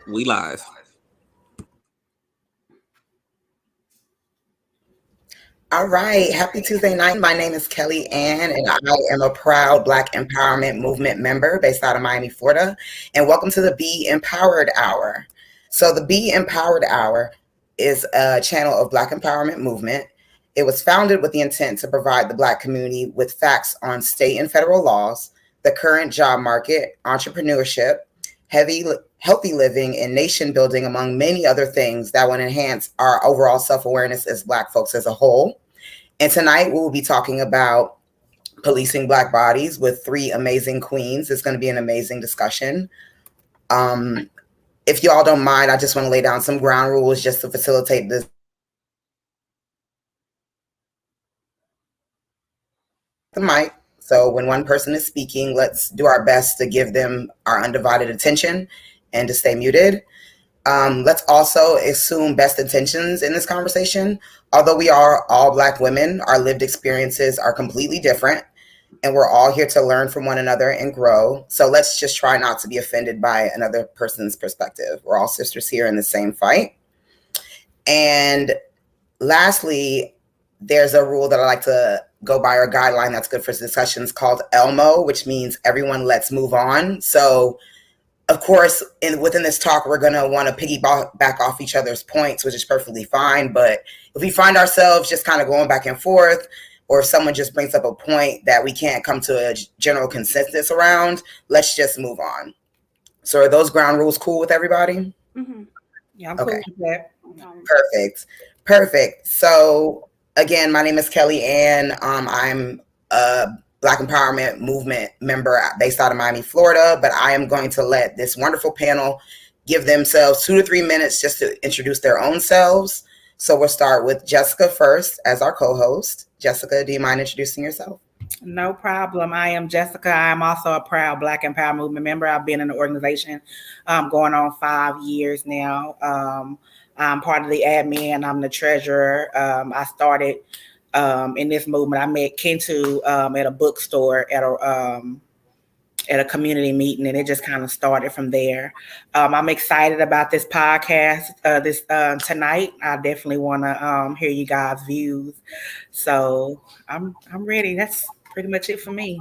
We live. All right. Happy Tuesday night. My name is Kelli Ann, and I am a proud Black Empowerment Movement member based out of Miami, Florida. And welcome to the Be Empowered Hour. So, the Be Empowered Hour is a channel of Black Empowerment Movement. It was founded with the intent to provide the Black community with facts on state and federal laws, the current job market, entrepreneurship, healthy living, and nation building, among many other things that would enhance our overall self-awareness as Black folks as a whole. And tonight we will be talking about policing Black bodies with three amazing queens. It's going to be an amazing discussion. If you all don't mind, I just want to lay down some ground rules just to facilitate this. The mic. So when one person is speaking, let's do our best to give them our undivided attention and to stay muted. Let's also assume best intentions in this conversation. Although we are all Black women, our lived experiences are completely different, and we're all here to learn from one another and grow. So let's just try not to be offended by another person's perspective. We're all sisters here in the same fight. And lastly, there's a rule that I like to go by, or guideline that's good for discussions, called ELMO, which means everyone let's move on. So of course, within this talk, we're going to want to piggyback off each other's points, which is perfectly fine. But if we find ourselves just kind of going back and forth, or if someone just brings up a point that we can't come to a general consensus around, let's just move on. So are those ground rules cool with everybody? Mm-hmm. Yeah, I'm okay. Cool with that. Perfect. So again, my name is Kelli Ann. I'm a Black Empowerment Movement member based out of Miami, Florida, but I am going to let this wonderful panel give themselves 2 to 3 minutes just to introduce their own selves. So we'll start with Jessica first as our co-host. Jessica, do you mind introducing yourself? No problem. I am Jessica. I'm also a proud Black Empowerment Movement member. I've been in the organization going on 5 years now. I'm part of the admin. I'm the treasurer. I started in this movement. I met Kentu at a bookstore at a community meeting, and it just kind of started from there. I'm excited about this podcast tonight. I definitely want to hear you guys' views. So I'm ready. That's pretty much it for me.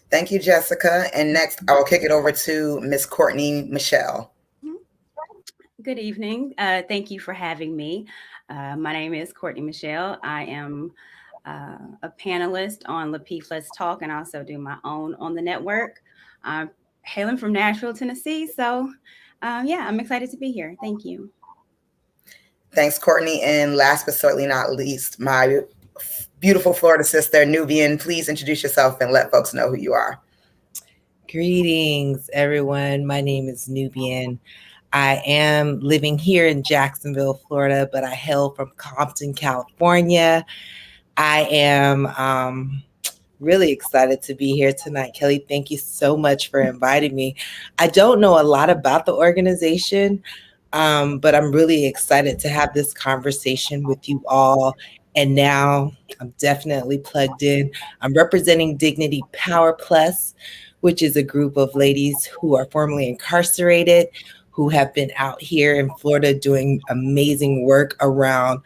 Thank you, Jessica. And next, I will kick it over to Miss Courtney Michelle. Good evening. Thank you for having me. My name is Courtney Michelle. I am a panelist on LaPeef Let's Talk, and I also do my own on the network. I'm hailing from Nashville, Tennessee. So I'm excited to be here. Thank you. Thanks, Courtney. And last but certainly not least, my beautiful Florida sister, Nubian. Please introduce yourself and let folks know who you are. Greetings, everyone. My name is Nubian. I am living here in Jacksonville, Florida, but I hail from Compton, California. I am really excited to be here tonight. Kelli, thank you so much for inviting me. I don't know a lot about the organization, but I'm really excited to have this conversation with you all. And now I'm definitely plugged in. I'm representing Dignity Power Plus, which is a group of ladies who are formerly incarcerated, who have been out here in Florida doing amazing work around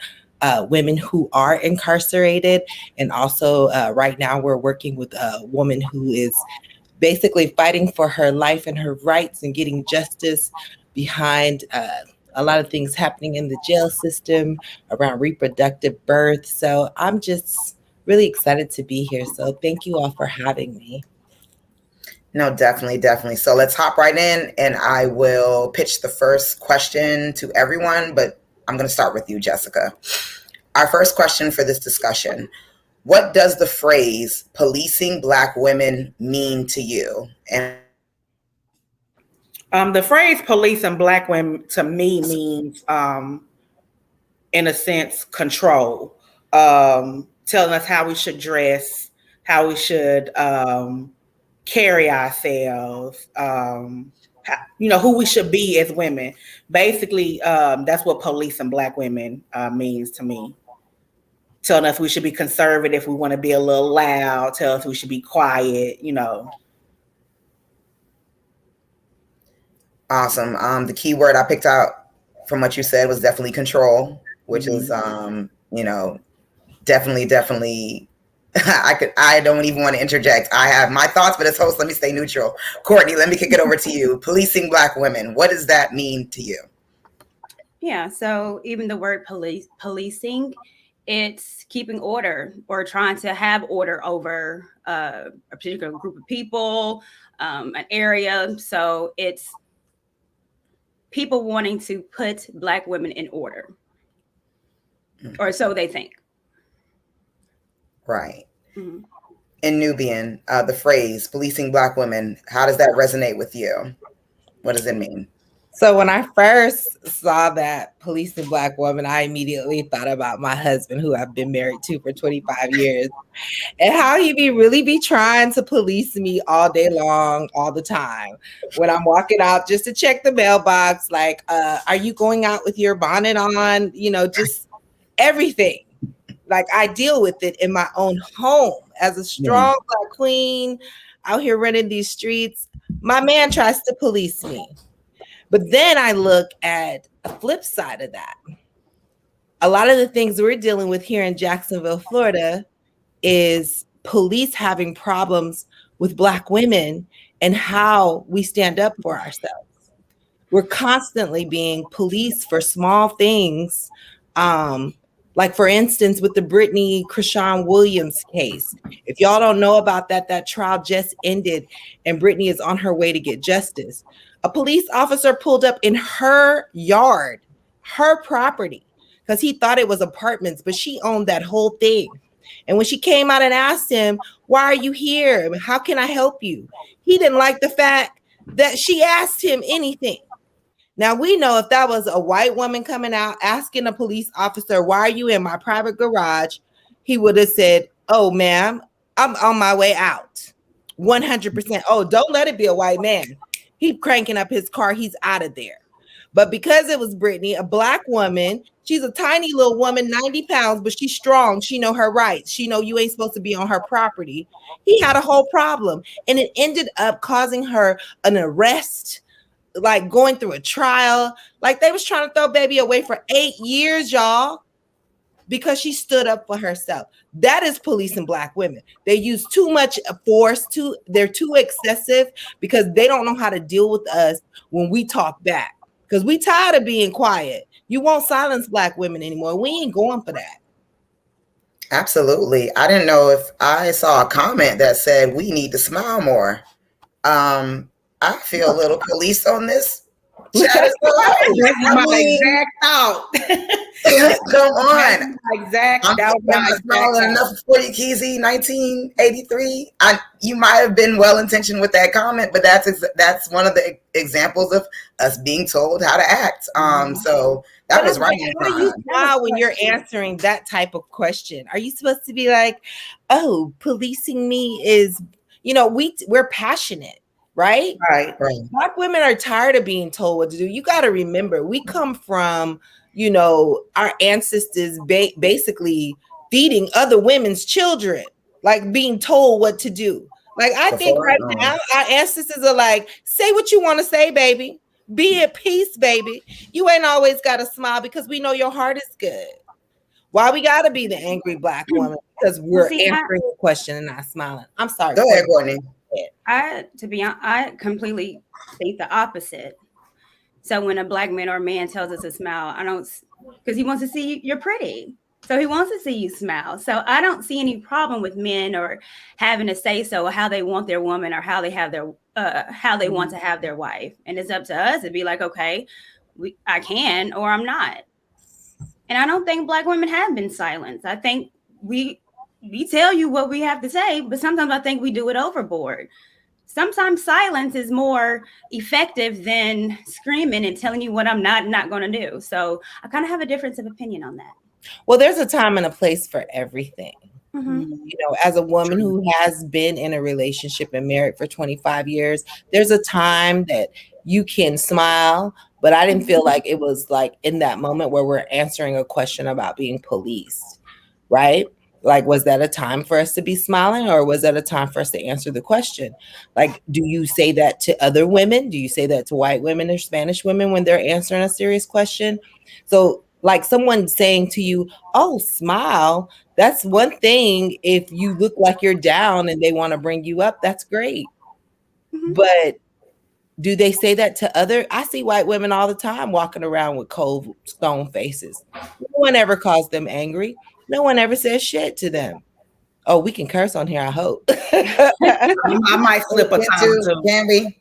women who are incarcerated. And also right now we're working with a woman who is basically fighting for her life and her rights and getting justice behind a lot of things happening in the jail system around reproductive birth. So I'm just really excited to be here. So thank you all for having me. No, definitely. So let's hop right in, and I will pitch the first question to everyone, but I'm going to start with you, Jessica. Our first question for this discussion: what does the phrase policing Black women mean to you? And the phrase policing Black women to me means, in a sense, control, telling us how we should dress, how we should carry ourselves, who we should be as women. Basically, that's what policing Black women means to me. Telling us we should be conservative, we want to be a little loud, tell us we should be quiet, Awesome. The key word I picked out from what you said was definitely control, which is, definitely. I don't even want to interject. I have my thoughts, but as host, let me stay neutral. Courtney, let me kick it over to you. Policing Black women. What does that mean to you? Yeah, so even the word policing, it's keeping order or trying to have order over a particular group of people, an area. So it's people wanting to put Black women in order, or so they think. Right. Mm-hmm. In Nubian, the phrase policing Black women, how does that resonate with you? What does it mean? So when I first saw that policing Black woman, I immediately thought about my husband, who I've been married to for 25 years, and how he really be trying to police me all day long, all the time. When I'm walking out just to check the mailbox, like, are you going out with your bonnet on? Just everything. Like, I deal with it in my own home as a strong Black queen out here running these streets. My man tries to police me. But then I look at a flip side of that. A lot of the things we're dealing with here in Jacksonville, Florida, is police having problems with Black women and how we stand up for ourselves. We're constantly being policed for small things. Like, for instance, with the Brittany Krishan Williams case. If y'all don't know about that, that trial just ended and Brittany is on her way to get justice. A police officer pulled up in her yard, her property, because he thought it was apartments, but she owned that whole thing. And when she came out and asked him, why are you here? How can I help you? He didn't like the fact that she asked him anything. Now, we know if that was a white woman coming out asking a police officer, why are you in my private garage? He would have said, oh, ma'am, I'm on my way out. 100%. Oh, don't let it be a white man. He's cranking up his car. He's out of there. But because it was Brittany, a Black woman, she's a tiny little woman, 90 pounds, but she's strong. She know her rights. She know you ain't supposed to be on her property. He had a whole problem. And it ended up causing her an arrest, like going through a trial. Like, they was trying to throw baby away for 8 years, y'all, because she stood up for herself. That is policing Black women. They use too much force, they're too excessive because they don't know how to deal with us when we talk back. Because we tired of being quiet. You won't silence Black women anymore. We ain't going for that. Absolutely. I didn't know if I saw a comment that said we need to smile more. I feel a little policed on this chat as well. That's my exact thought. Come on. Exact. I'm smiling enough for you, Keezy, 1983. You might have been well intentioned with that comment, but that's one of the examples of us being told how to act. So that was right. How do you smile when you're answering that type of question? Are you supposed to be like, oh, policing me is, we're passionate. Right? Right. Black women are tired of being told what to do. You got to remember, we come from, our ancestors basically feeding other women's children, like being told what to do. Like, I think right now, our ancestors are like, say what you want to say, baby. Be at peace, baby. You ain't always got to smile because we know your heart is good. Why we got to be the angry Black woman? Because we're answering the question and not smiling. I'm sorry. Go ahead, Courtney. To be honest, I completely think the opposite. So when a Black man or man tells us to smile, I don't, because he wants to see you're pretty. So he wants to see you smile. So I don't see any problem with men or having to say so how they want their woman or how they have their how they want to have their wife. And it's up to us to be like, okay, I can or I'm not. And I don't think Black women have been silenced. I think we tell you what we have to say, but sometimes I think we do it overboard. Sometimes silence is more effective than screaming and telling you what I'm not going to do. So I kind of have a difference of opinion on that. Well, there's a time and a place for everything. Mm-hmm. As a woman who has been in a relationship and married for 25 years, there's a time that you can smile, but I didn't feel like it was like in that moment where we're answering a question about being policed, right? Like, was that a time for us to be smiling, or was that a time for us to answer the question? Like, do you say that to other women? Do you say that to white women or Spanish women when they're answering a serious question? So, like, someone saying to you, oh, smile, that's one thing. If you look like you're down and they want to bring you up, that's great. Mhm. But do they say that to other? I see white women all the time walking around with cold stone faces. No one ever calls them angry. No one ever says shit to them. Oh, we can curse on here, I hope. I might slip a time or two. Can we?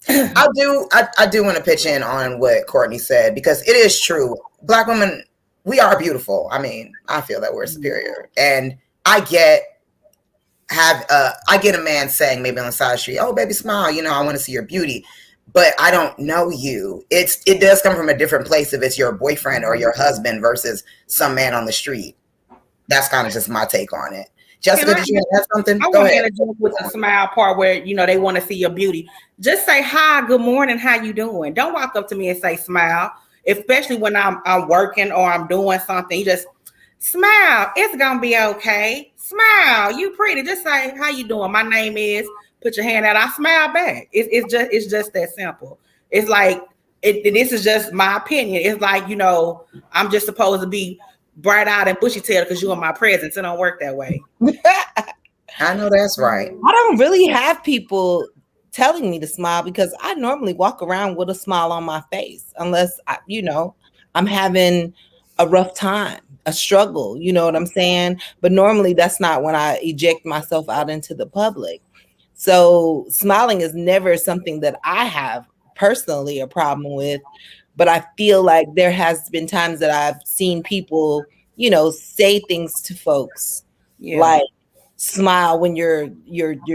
I do want to pitch in on what Courtney said, because it is true. Black women, we are beautiful. I mean, I feel that we're superior, and I get a man saying maybe on the side of the street, "Oh, baby, smile. You know, I want to see your beauty." But I don't know you. It does come from a different place if it's your boyfriend or your husband versus some man on the street. That's kind of just my take on it. Jessica, did you have something? I Go want to ahead. interject with the smile part where, you know, they want to see your beauty. Just say hi, good morning, how you doing? Don't walk up to me and say smile, especially when I'm working or I'm doing something. You just smile. It's gonna be okay. Smile. You pretty. Just say how you doing. My name is. Put your hand out. I smile back. It's just that simple. It's like this is just my opinion. It's like, you know, I'm just supposed to be bright-eyed and bushy-tailed because you're in my presence. It don't work that way. I know that's right. I don't really have people telling me to smile because I normally walk around with a smile on my face unless I'm having a rough time, a struggle, you know what I'm saying? But normally that's not when I eject myself out into the public. So smiling is never something that I have personally a problem with, but I feel like there has been times that I've seen people, say things to folks like smile when you're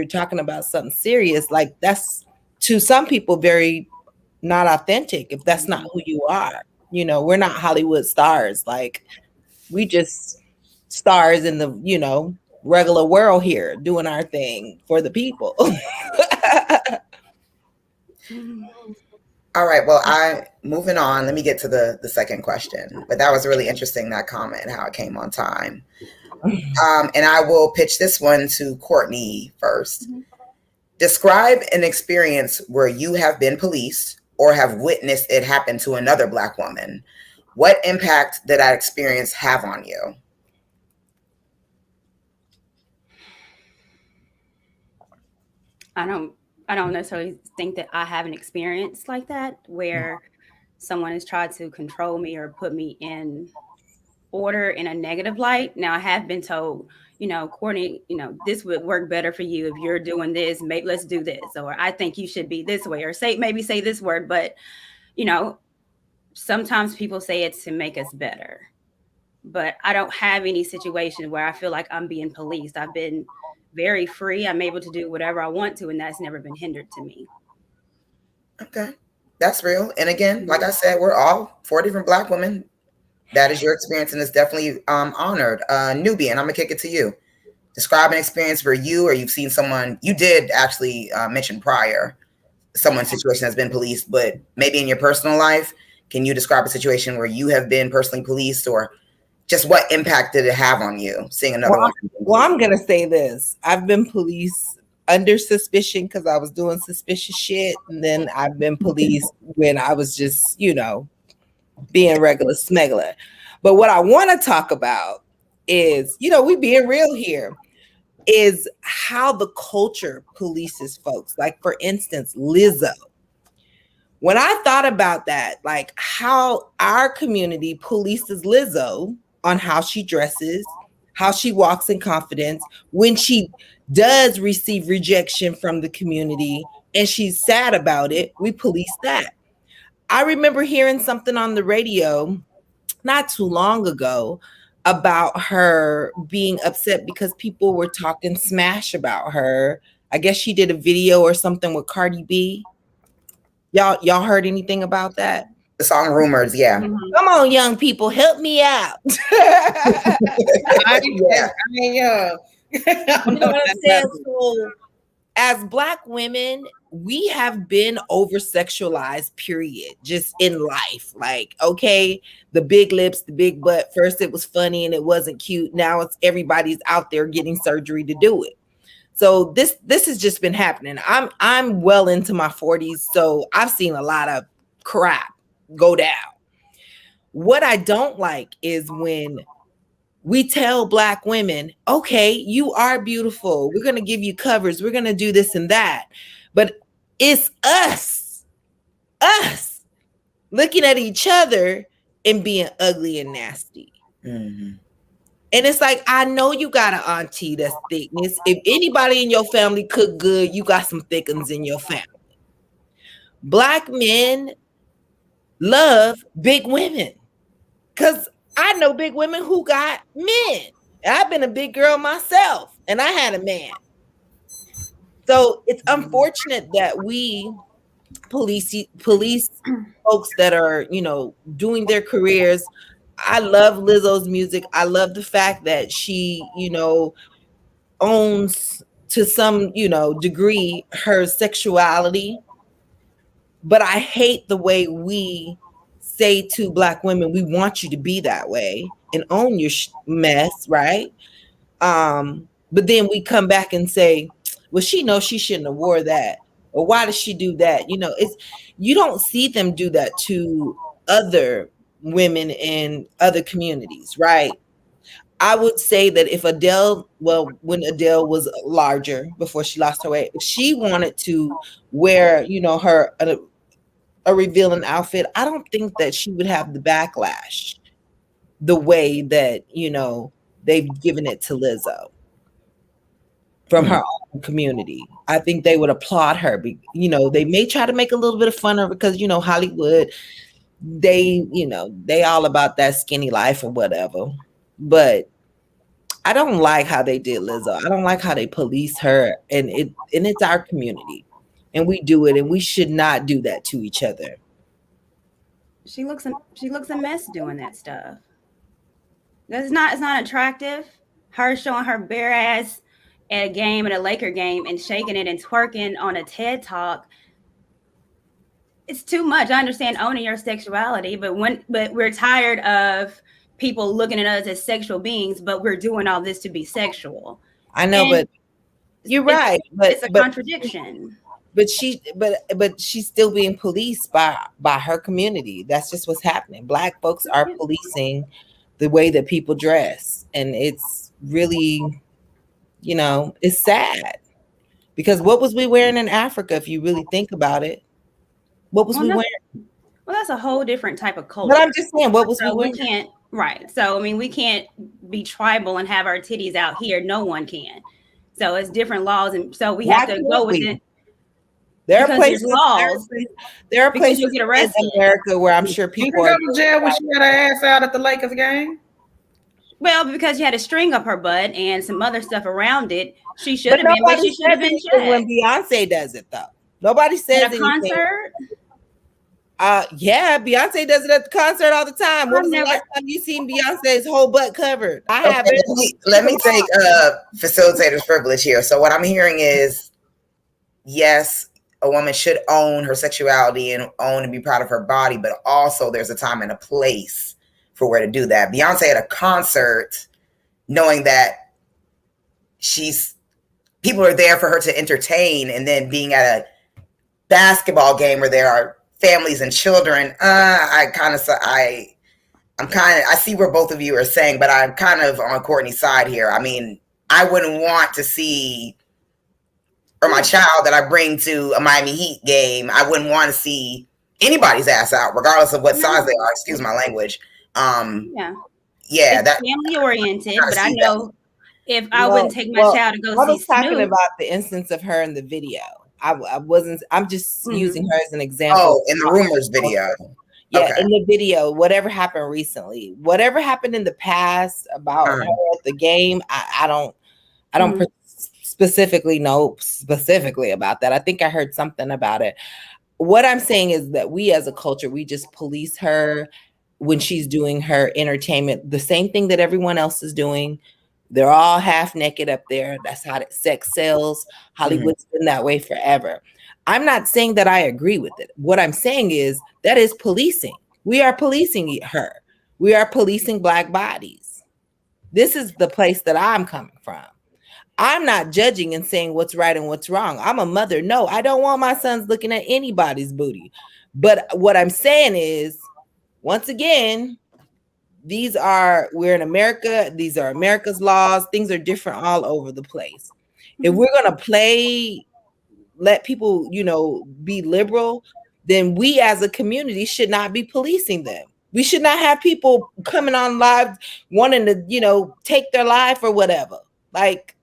talking about something serious. Like, that's to some people very not authentic if that's not who you are. We're not Hollywood stars. Like, we just stars in the regular world here doing our thing for the people. All right. Well, moving on. Let me get to the second question. But that was really interesting, that comment, how it came on time. And I will pitch this one to Courtney first. Describe an experience where you have been policed or have witnessed it happen to another Black woman. What impact did that experience have on you? I don't necessarily think that I have an experience like that where someone has tried to control me or put me in order in a negative light. Now, I have been told, Courtney, this would work better for you if you're doing this. Maybe let's do this, or I think you should be this way, or maybe say this word. But sometimes people say it's to make us better. But I don't have any situation where I feel like I'm being policed. I've been very free. I'm able to do whatever I want to, and that's never been hindered to me. Okay, that's real. And again, like I said, we're all 4 different Black women. That is your experience, and it's definitely honored. Nubian, I'm gonna kick it to you. Describe an experience where you or you've seen someone. You did actually mention prior someone's situation has been policed, but maybe in your personal life, can you describe a situation where you have been personally policed, or just what impact did it have on you seeing another one? Well, I'm gonna say this: I've been policed under suspicion because I was doing suspicious shit, and then I've been policed when I was just, being regular smuggler. But what I want to talk about is, we being real here, is how the culture polices folks. Like, for instance, Lizzo. When I thought about that, like how our community polices Lizzo on how she dresses, how she walks in confidence, when she does receive rejection from the community and she's sad about it, we police that. I remember hearing something on the radio not too long ago about her being upset because people were talking smash about her. I guess she did a video or something with Cardi B. Y'all heard anything about that? The song Rumors, yeah. Come on, young people, help me out. Yeah. You know what I'm saying? So as Black women, we have been over sexualized, period, just in life. Like, okay, the big lips, the big butt. First it was funny and it wasn't cute. Now it's everybody's out there getting surgery to do it. So this has just been happening. I'm well into my 40s, so I've seen a lot of crap go down. What I don't like is when we tell Black women, okay, you are beautiful. We're going to give you covers. We're going to do this and that. But it's us looking at each other and being ugly and nasty. Mm-hmm. And it's like, I know you got an auntie that's thickness. If anybody in your family cook good, you got some thickens in your family. Black men love big women because I know big women who got men. I've been a big girl myself and I had a man. So it's unfortunate that we police folks that are, doing their careers. I love Lizzo's music. I love the fact that she, owns to some, degree her sexuality. But I hate the way we say to Black women, we want you to be that way and own your mess, right? But then we come back and say, well, she knows she shouldn't have wore that. Or why does she do that? You don't see them do that to other women in other communities, right? I would say that if when Adele was larger before she lost her weight, if she wanted to wear, her a revealing outfit, I don't think that she would have the backlash the way that, they've given it to Lizzo from her own community. I think they would applaud her. They may try to make a little bit of fun of it because, Hollywood, they all about that skinny life or whatever. But I don't like how they did Lizzo. I don't like how they police her, and it's our community, and we do it, and we should not do that to each other. She looks a mess doing that stuff. It's not attractive. Her showing her bare ass at a Laker game, and shaking it and twerking on a TED Talk. It's too much. I understand owning your sexuality, but we're tired of people looking at us as sexual beings, but we're doing all this to be sexual. I know, and but you're right. But it's a contradiction. But she's still being policed by her community. That's just what's happening. Black folks are policing the way that people dress, and it's really, it's sad. Because what was we wearing in Africa? If you really think about it, what was we wearing? Well, that's a whole different type of culture. But I'm just saying, what was we wearing? We can't. Right. So, we can't be tribal and have our titties out here. No one can. So it's different laws. And so we have to go with it. There are places in America where I'm sure people go to jail when she had her ass out at the Lakers game. Well, because she had a string up her butt and some other stuff around it. She should have been, but she should have been checked. When Beyonce does it, though. Nobody says at a concert. Yeah, Beyonce does it at the concert all the time. When was the last time you seen Beyonce's whole butt covered? I haven't. Let me take facilitator's privilege here. So what I'm hearing is, yes, a woman should own her sexuality and own and be proud of her body, but also there's a time and a place for where to do that. Beyonce at a concert, knowing that people are there for her to entertain, and then being at a basketball game where there are families and children, I see where both of you are saying, but I'm kind of on Courtney's side here. I wouldn't want to see, or my child that I bring to a Miami Heat game, I wouldn't want to see anybody's ass out, regardless of what size they are. Excuse my language. That's family oriented, but I know if I wouldn't take my child to go see. I was talking about the instance of her in the video. I wasn't. I'm just using her as an example. Oh, in the rumors video. Yeah, okay. In the video, whatever happened recently, whatever happened in the past about her at the game, I don't specifically know specifically about that. I think I heard something about it. What I'm saying is that we as a culture, we just police her when she's doing her entertainment, the same thing that everyone else is doing. They're all half naked up there. That's how sex sells. Hollywood's been that way forever. I'm not saying that I agree with it. What I'm saying is that is policing. We are policing her. We are policing Black bodies. This is the place that I'm coming from. I'm not judging and saying what's right and what's wrong. I'm a mother. No, I don't want my sons looking at anybody's booty. But what I'm saying is, once again, we're in America. These are America's laws. Things are different all over the place. If we're going to let people, be liberal, then we as a community should not be policing them. We should not have people coming on live wanting to, take their life or whatever. Like,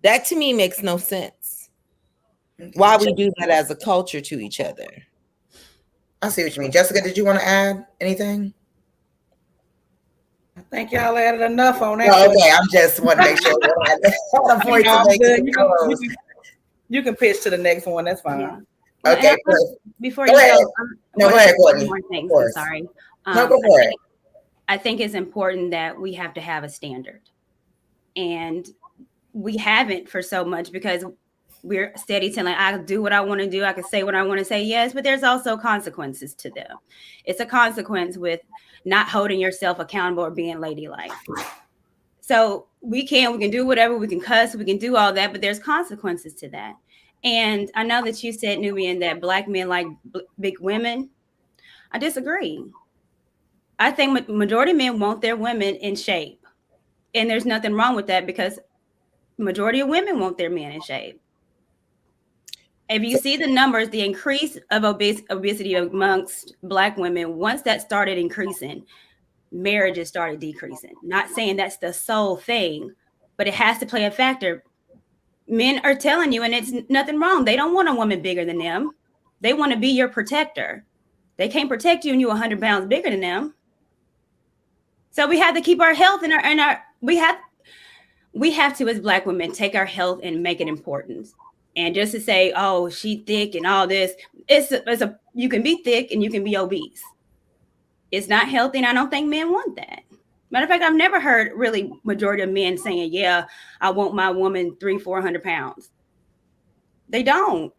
that to me makes no sense. Why we do that as a culture to each other. I see what you mean. Jessica, did you want to add anything? I think y'all added enough on that. Oh, okay, I'm just want to make sure. You can pitch to the next one. That's fine. Yeah. Well, okay. Before you go, go ahead, Courtney. One more thing. Sorry. No, go for it. I think it's important that we have to have a standard, and we haven't for so much because we're steady telling I do what I want to do. I can say what I want to say. Yes, but there's also consequences to them. It's a consequence with not holding yourself accountable or being ladylike. So we can do whatever, we can cuss, we can do all that, but there's consequences to that. And I know that you said, Nubian, that Black men like big women. I disagree. I think majority of men want their women in shape. And there's nothing wrong with that because majority of women want their men in shape. If you see the numbers, the increase of obesity amongst Black women, once that started increasing, marriages started decreasing. Not saying that's the sole thing, but it has to play a factor. Men are telling you, and it's nothing wrong. They don't want a woman bigger than them. They want to be your protector. They can't protect you and you're 100 pounds bigger than them. So we have to keep our health we have to, as Black women, take our health and make it important. And just to say, oh, she thick and all this, you can be thick and you can be obese. It's not healthy, and I don't think men want that. Matter of fact, I've never heard really majority of men saying, yeah, I want my woman 300-400 pounds. They don't.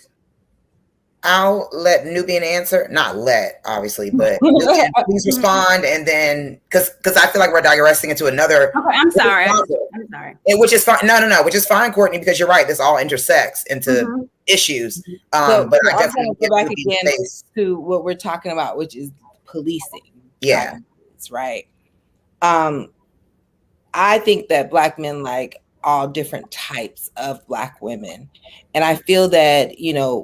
I'll let Nubian answer. Not let, obviously, but Nubian, please respond. And then, because I feel like we're digressing into another. Okay, I'm sorry. I'm sorry. And which is fine. No, which is fine, Courtney, because you're right. This all intersects into issues. But I definitely go back again to what we're talking about, which is policing. Yeah. That's right. I think that Black men like all different types of Black women. And I feel that,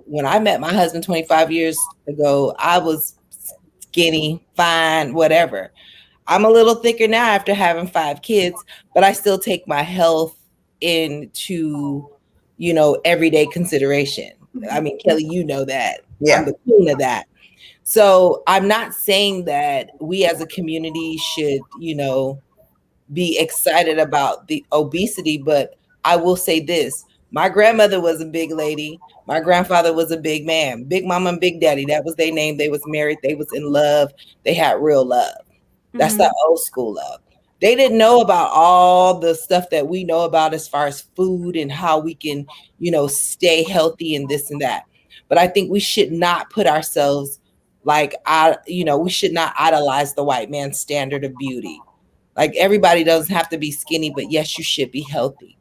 when I met my husband 25 years ago, I was skinny, fine, whatever. I'm a little thicker now after having 5 kids, but I still take my health into, everyday consideration. I mean, Kelly, you know that. Yeah. I'm the queen of that. So I'm not saying that we as a community should, be excited about the obesity, but I will say this. My grandmother was a big lady. My grandfather was a big man. Big mama and big daddy, that was their name. They was married. They was in love. They had real love. That's the old school love. They didn't know about all the stuff that we know about as far as food and how we can, stay healthy and this and that. But I think we should not put ourselves we should not idolize the white man's standard of beauty. Like, everybody doesn't have to be skinny, but yes, you should be healthy.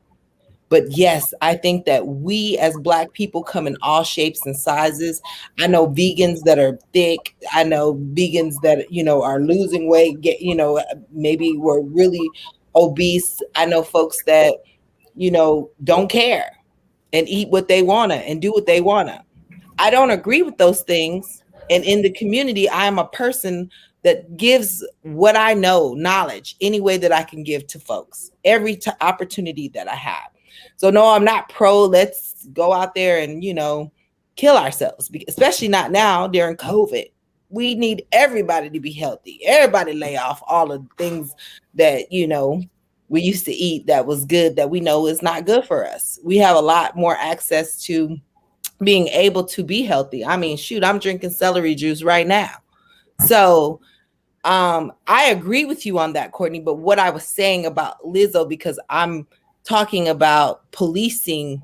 But yes, I think that we as Black people come in all shapes and sizes. I know vegans that are thick. I know vegans that, are losing weight, maybe were really obese. I know folks that, don't care and eat what they want to and do what they want to. I don't agree with those things. And in the community, I am a person that gives what I know, knowledge, any way that I can give to folks, every opportunity that I have. So no, I'm not pro, let's go out there and, kill ourselves, especially not now during COVID. We need everybody to be healthy. Everybody lay off all of the things that, we used to eat that was good, that we know is not good for us. We have a lot more access to being able to be healthy. I mean, shoot, I'm drinking celery juice right now. So I agree with you on that, Courtney. But what I was saying about Lizzo, because I'm talking about policing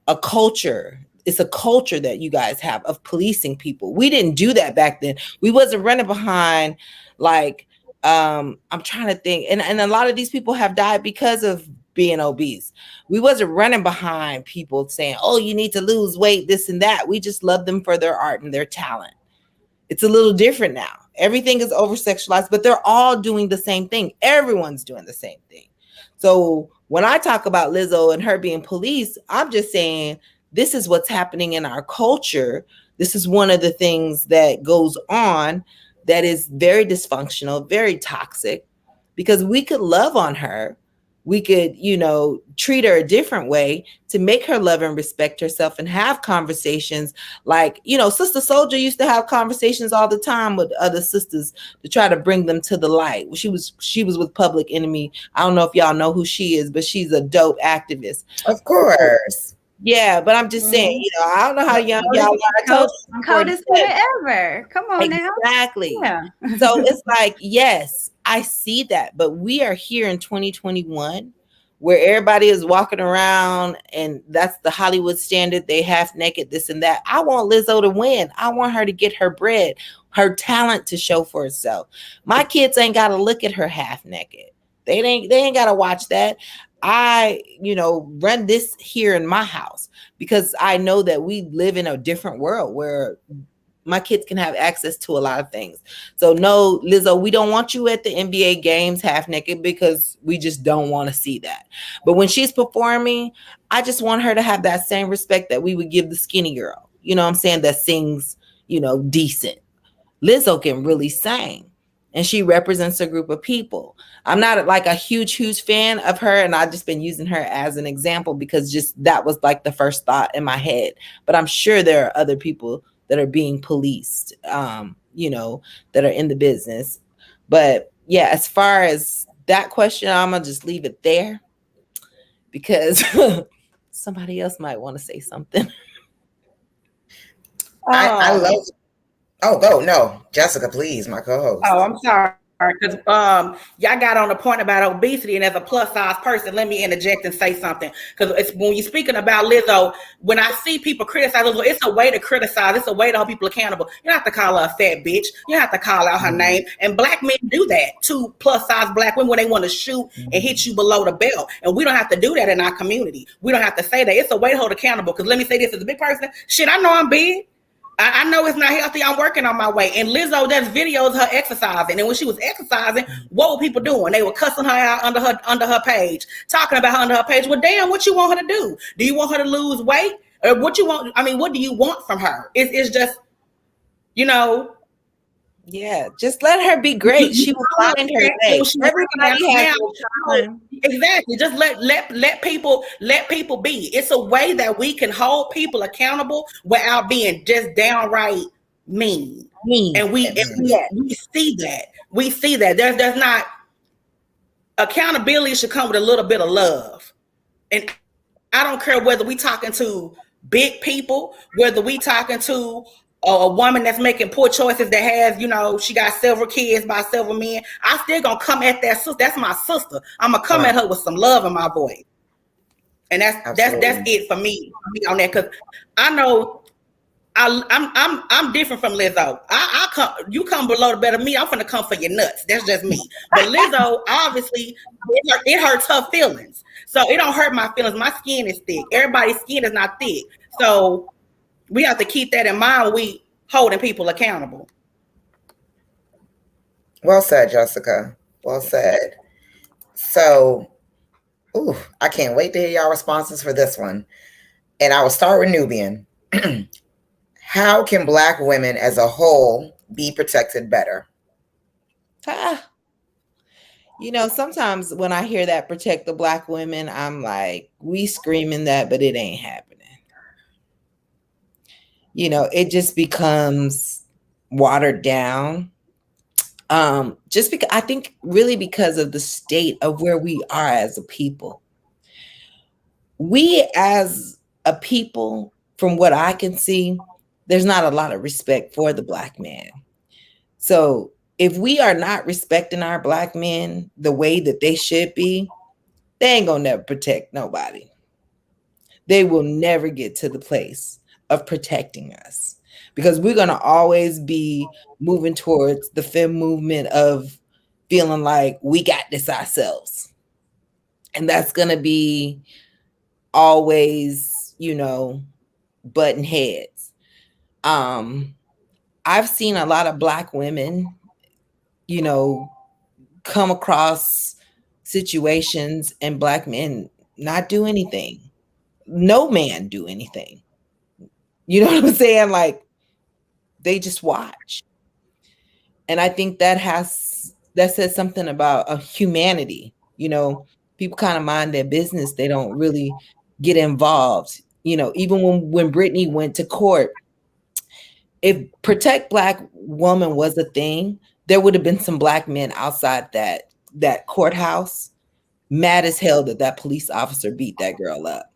a culture. It's a culture that you guys have of policing people. We didn't do that back then. We wasn't running behind like I'm trying to think. And a lot of these people have died because of being obese. We wasn't running behind people saying, oh, you need to lose weight, this and that. We just love them for their art and their talent. It's a little different now. Everything is over sexualized, but they're all doing the same thing. Everyone's doing the same thing. So when I talk about Lizzo and her being policed, I'm just saying this is what's happening in our culture. This is one of the things that goes on that is very dysfunctional, very toxic, because we could love on her. We could, treat her a different way to make her love and respect herself and have conversations like, Sister Soldier used to have conversations all the time with other sisters to try to bring them to the light. She was with Public Enemy. I don't know if y'all know who she is, but she's a dope activist. Of course. Yeah, but I'm just saying, I don't know how young y'all are. Coldest ever. Come on now. Exactly. Yeah. So it's like, yes, I see that, but we are here in 2021 where everybody is walking around and that's the Hollywood standard. They half naked, this and that. I want Lizzo to win. I want her to get her bread, her talent to show for herself. My kids ain't got to look at her half naked. They ain't got to watch that. I, run this here in my house because I know that we live in a different world where my kids can have access to a lot of things. So no, Lizzo, we don't want you at the NBA games half naked because we just don't want to see that. But when she's performing, I just want her to have that same respect that we would give the skinny girl, what I'm saying, that sings, decent. Lizzo can really sing. And she represents a group of people. I'm not like a huge fan of her. And I've just been using her as an example because just that was like the first thought in my head. But I'm sure there are other people that are being policed, that are in the business. But yeah, as far as that question, I'm going to just leave it there because somebody else might want to say something. I love. Oh, go. No, Jessica, please, my co-host. Oh, I'm sorry. Because y'all got on the point about obesity, and as a plus size person, let me interject and say something. Because it's when you're speaking about Lizzo, when I see people criticize Lizzo, it's a way to criticize. It's a way to hold people accountable. You don't have to call her a fat bitch. You don't have to call out her name. And black men do that to plus size black women when they want to shoot and hit you below the belt. And we don't have to do that in our community. We don't have to say that. It's a way to hold accountable. Because let me say this, as a big person, shit, I know I'm big. I know it's not healthy. I'm working on my way. And Lizzo does videos of her exercising. And when she was exercising, what were people doing? They were cussing her out under her page, talking about her under her page. Well, damn, what you want her to do? Do you want her to lose weight? Or what you want? I mean, what do you want from her? It's just, Yeah, just let her be great. She will find her day. Everybody has time. Exactly. Just let people be. It's a way that we can hold people accountable without being just downright mean. And we see that. We see that. There's not accountability should come with a little bit of love. And I don't care whether we talking to big people, whether we talking to a woman that's making poor choices that has, she got several kids by several men. I still gonna come at that sister. That's my sister. I'm gonna come at her with some love in my voice, and that's it for me on that. Because I know I'm different from Lizzo. You come below the bed of me, I'm gonna come for your nuts. That's just me. But Lizzo, obviously, it hurts her feelings, so it don't hurt my feelings. My skin is thick. Everybody's skin is not thick, so we have to keep that in mind when we holding people accountable. Well said, Jessica. Well said. So, I can't wait to hear y'all responses for this one. And I will start with Nubian. How can Black women as a whole be protected better? Sometimes when I hear that protect the Black women, I'm like, we screaming that, but it ain't happening. It just becomes watered down. Just because I think really because of the state of where we are as a people. We as a people, from what I can see, there's not a lot of respect for the Black man. So if we are not respecting our Black men the way that they should be, they ain't gonna never protect nobody. They will never get to the place of protecting us, because we're gonna always be moving towards the fem movement of feeling like we got this ourselves. And that's gonna be always, button heads. I've seen a lot of Black women, come across situations and Black men not do anything. No man do anything. You know what I'm saying? Like, they just watch. And I think that says something about a humanity. People kind of mind their business. They don't really get involved. Even when Brittany went to court, if protect Black woman was a thing, there would have been some Black men outside that courthouse, mad as hell that police officer beat that girl up.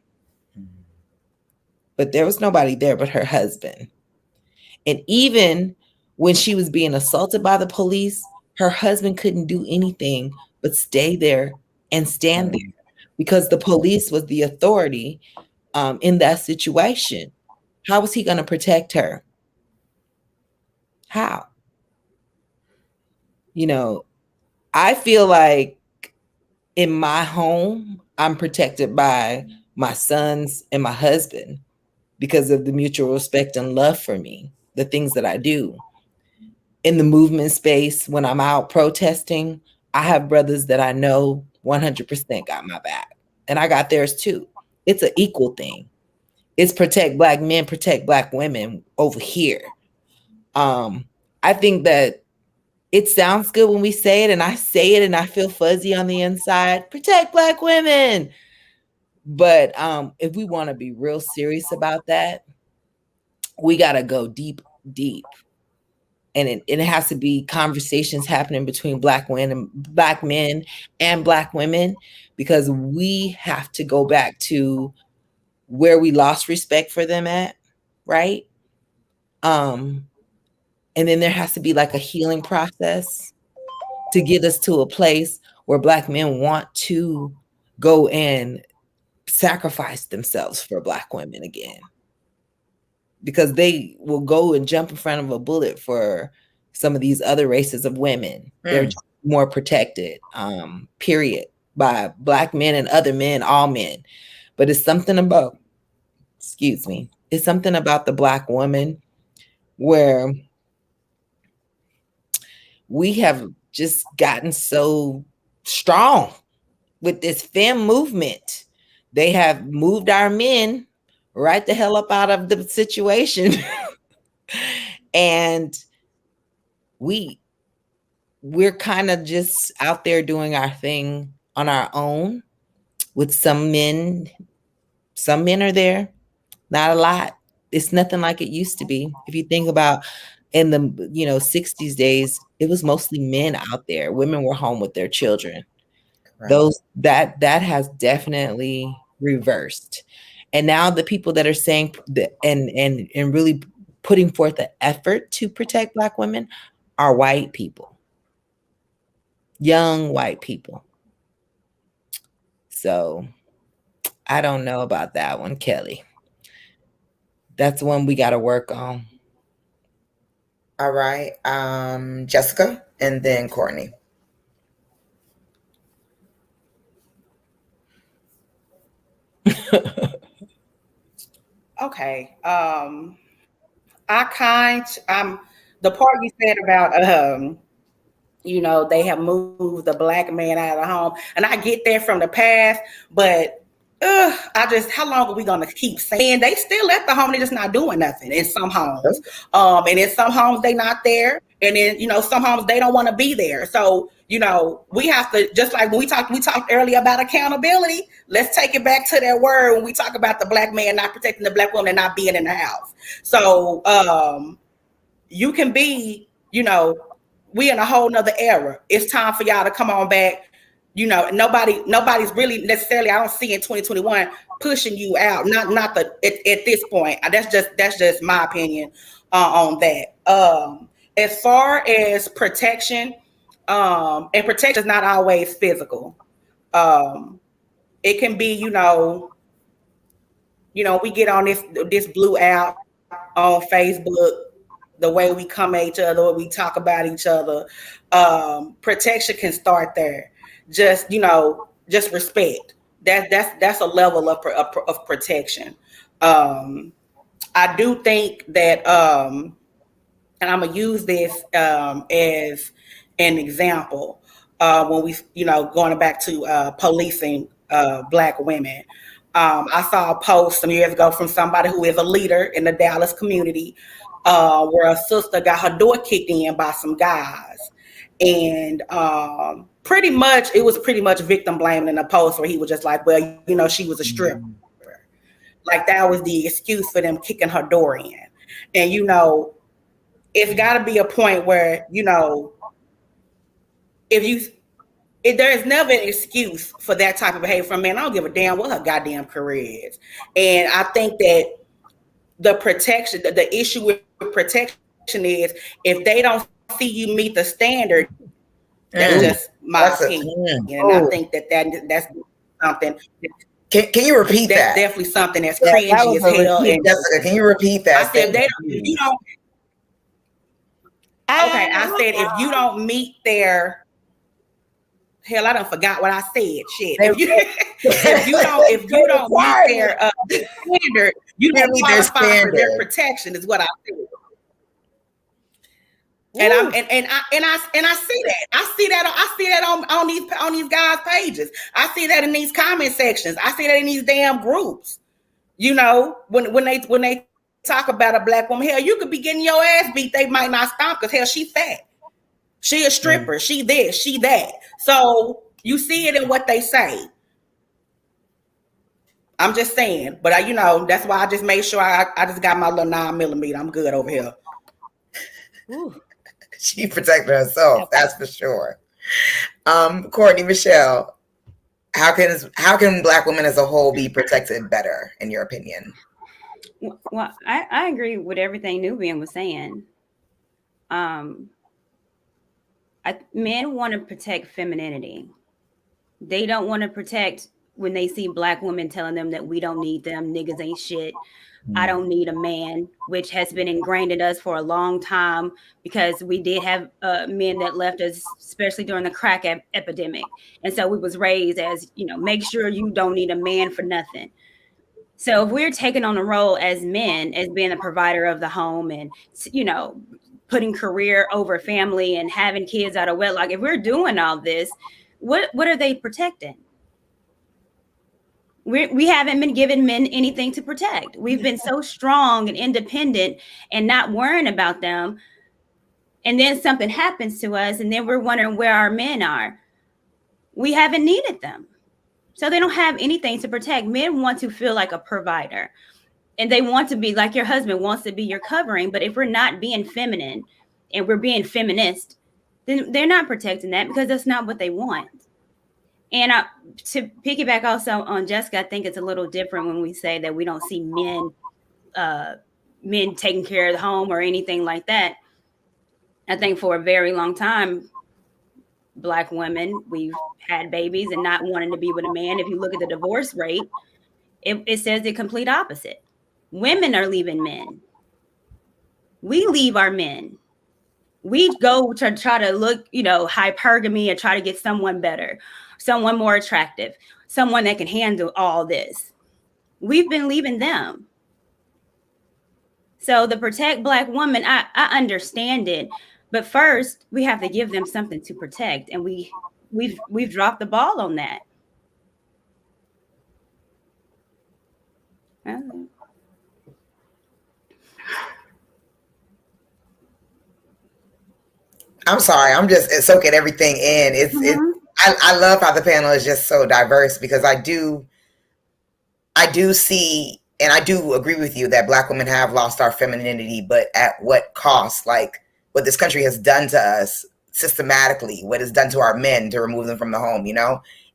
But there was nobody there but her husband. And even when she was being assaulted by the police, her husband couldn't do anything but stay there and stand there, because the police was the authority in that situation. How was he going to protect her? How? I feel like in my home, I'm protected by my sons and my husband because of the mutual respect and love for me, the things that I do. In the movement space, when I'm out protesting, I have brothers that I know 100% got my back. And I got theirs too. It's an equal thing. It's protect Black men, protect Black women over here. I think that it sounds good when we say it, and I say it and I feel fuzzy on the inside. Protect Black women. But if we want to be real serious about that, we got to go deep. And it has to be conversations happening between Black men and Black women, because we have to go back to where we lost respect for them at, right? And then there has to be like a healing process to get us to a place where Black men want to go and sacrifice themselves for Black women again, because they will go and jump in front of a bullet for some of these other races of women. They're just more protected, period, by Black men and other men, all men. But it's something about, it's something about the Black woman where we have just gotten so strong with this femme movement. They have moved our men right the hell up out of the situation. And we're kind of just out there doing our thing on our own with some men. Some men are there, not a lot. It's nothing like it used to be. If you think about in the 60s days, it was mostly men out there. Women were home with their children. Right. That has definitely reversed. And now the people that are saying that and really putting forth the effort to protect Black women are white people, young white people. So I don't know about that one, Kelly. That's one we got to work on. All right. Jessica and then Courtney. Okay. The part you said about they have moved the Black man out of the home, and I get that from the past, but how long are we gonna keep saying they still at the home? They're just not doing nothing in some homes. And in some homes they not there, and then some homes they don't want to be there. So we have to, just like when we talked earlier about accountability. Let's take it back to that word when we talk about the Black man not protecting the Black woman and not being in the house. So you can be, we in a whole nother era. It's time for y'all to come on back. Nobody's really necessarily, I don't see in 2021 pushing you out. At this point. That's just my opinion on that. as far as protection, and protection is not always physical. It can be, we get on this blue app on Facebook, the way we come at each other, we talk about each other. Protection can start there. Just respect. That's a level of protection. I do think that, and I'm gonna use this as an example when we, going back to policing Black women. I saw a post some years ago from somebody who is a leader in the Dallas community, where a sister got her door kicked in by some guys, and it was pretty much victim blaming in the post, where he was just like, well, she was a stripper. Like that was the excuse for them kicking her door in. And it's got to be a point where if there is never an excuse for that type of behavior from men. I don't give a damn what her goddamn career is. And I think that the protection, the issue with protection is if they don't see you meet the standard, that's just my opinion. And I think that's something. Can you repeat that? That's definitely something that's cringy as hell. Jessica, can you repeat that? I said if you don't. Okay, I said if you don't meet their. Hell, I done forgot what I said. Shit. If you don't meet their standard, you don't qualify for their protection. Is what I said. And I see that. I see that on these guys' pages. I see that in these comment sections. I see that in these damn groups. When they talk about a Black woman, hell, you could be getting your ass beat. They might not stop because hell, she fat. She a stripper. She this. She that. So you see it in what they say. I'm just saying, but that's why I just made sure I just got my little 9mm. I'm good over here. Ooh. She protected herself, that's for sure. Courtney, Michelle, how can Black women as a whole be protected better, in your opinion? Well, I agree with everything Nubian was saying. Men want to protect femininity. They don't want to protect when they see Black women telling them that we don't need them, niggas ain't shit. I don't need a man, which has been ingrained in us for a long time because we did have men that left us, especially during the crack epidemic. And so we was raised as, make sure you don't need a man for nothing. So if we're taking on a role as men, as being a provider of the home and, putting career over family and having kids out of wedlock, if we're doing all this, what are they protecting? We haven't been giving men anything to protect. We've been so strong and independent and not worrying about them. And then something happens to us and then we're wondering where our men are. We haven't needed them. So they don't have anything to protect. Men want to feel like a provider. And they want to be like your husband wants to be your covering. But if we're not being feminine and we're being feminist, then they're not protecting that because that's not what they want. And to piggyback also on Jessica, I think it's a little different when we say that we don't see men taking care of the home or anything like that. I think for a very long time, Black women, we've had babies and not wanting to be with a man. If you look at the divorce rate, it says the complete opposite. Women are leaving men. We leave our men. We go to try to look, hypergamy and try to get someone better, someone more attractive, someone that can handle all this. We've been leaving them. So the protect Black woman, I understand it. But first, we have to give them something to protect. And we've dropped the ball on that. I'm sorry. I'm just soaking everything in. I love how the panel is just so diverse because I do see, and I do agree with you that Black women have lost our femininity, but at what cost? Like what this country has done to us systematically, what it's done to our men to remove them from the home,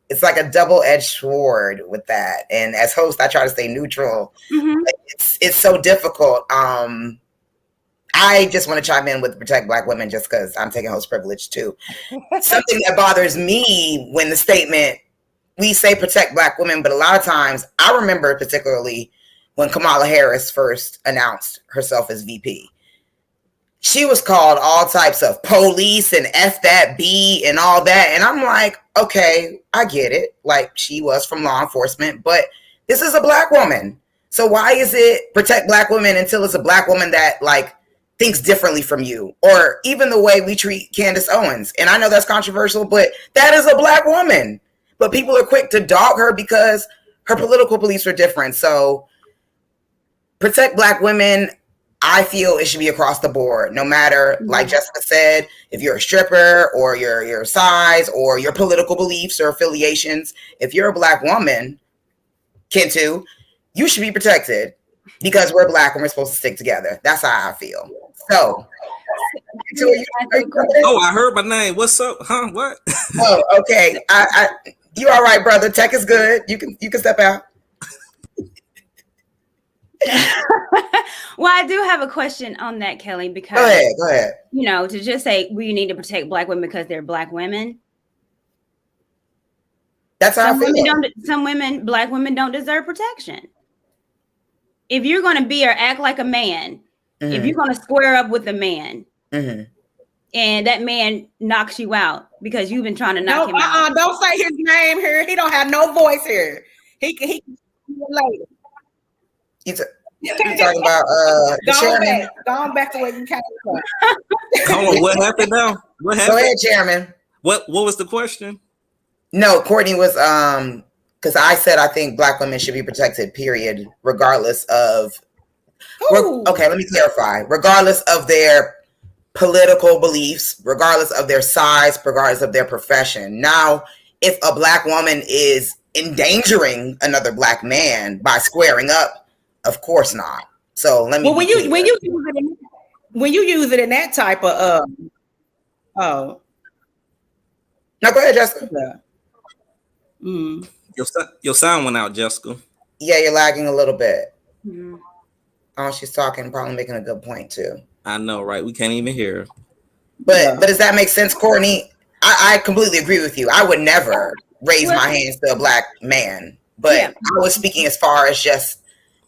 It's like a double-edged sword with that. And as host, I try to stay neutral. It's so difficult. I I just want to chime in with protect Black women just because I'm taking host privilege too. Something that bothers me when the statement, we say protect Black women, but a lot of times I remember particularly when Kamala Harris first announced herself as VP. She was called all types of police and F that B and all that. And I'm like, okay, I get it. Like, she was from law enforcement, but this is a Black woman. So why is it protect Black women until it's a Black woman that like thinks differently from you? Or even the way we treat Candace Owens. And I know that's controversial, but that is a Black woman. But people are quick to dog her because her political beliefs are different. So protect Black women, I feel it should be across the board, no matter, like Jessica said, if you're a stripper or your size or your political beliefs or affiliations. If you're a Black woman, Kintu, you should be protected because we're Black and we're supposed to stick together. That's how I feel. So, oh, I heard my name. What's up? Huh? What? Oh, okay. You all right, brother? Tech is good. You can step out. Well, I do have a question on that, Kelly, because go ahead. You know, to just say we need to protect Black women because they're Black women. That's how I feel. Some women, Black women, don't deserve protection. If you're going to be or act like a man, if you're going to square up with a man, and that man knocks you out because you've been trying to knock him out. Don't say his name here. He don't have no voice here. He can see you later. You're talking about the chairman. Going back to where you came from. Come on, what happened now? What happened? Go ahead, Chairman. What was the question? No, Courtney was because I said I think Black women should be protected, period, regardless of okay, let me clarify. Regardless of their political beliefs, regardless of their size, regardless of their profession. Now, if a Black woman is endangering another Black man by squaring up, of course not. So let me. Well, when you use it in that type of no, go ahead, Jessica. Your sound went out, Jessica. Yeah, you're lagging a little bit. Oh, she's talking, probably making a good point too. I know, right? We can't even hear her. But does that make sense, Courtney? I completely agree with you. I would never raise my hands to a Black man, but I was speaking as far as just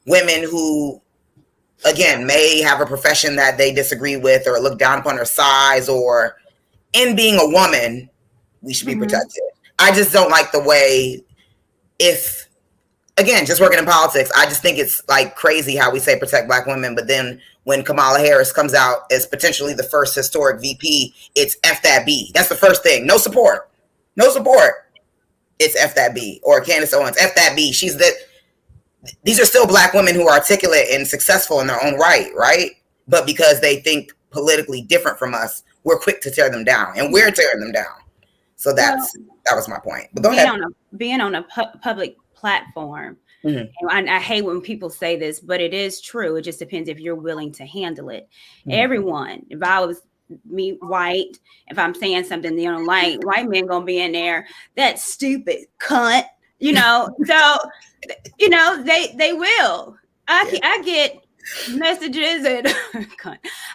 women who, again, may have a profession that they disagree with or look down upon their size, or in being a woman, we should be protected. I just don't like the way, if, again, just working in politics, I just think it's like crazy how we say protect Black women, but then when Kamala Harris comes out as potentially the first historic VP, it's F that B. That's the first thing. No support. No support. It's F that B. Or Candace Owens, F that B. These are still Black women who are articulate and successful in their own right? But because they think politically different from us, we're quick to tear them down, and we're tearing them down. So that was my point. But go ahead. Being on a public platform, and I hate when people say this, but it is true. It just depends if you're willing to handle it. Everyone, if I was me white, if I'm saying something they don't like, white men gonna be in there, that stupid cunt, you know. So you know, they will. I get messages and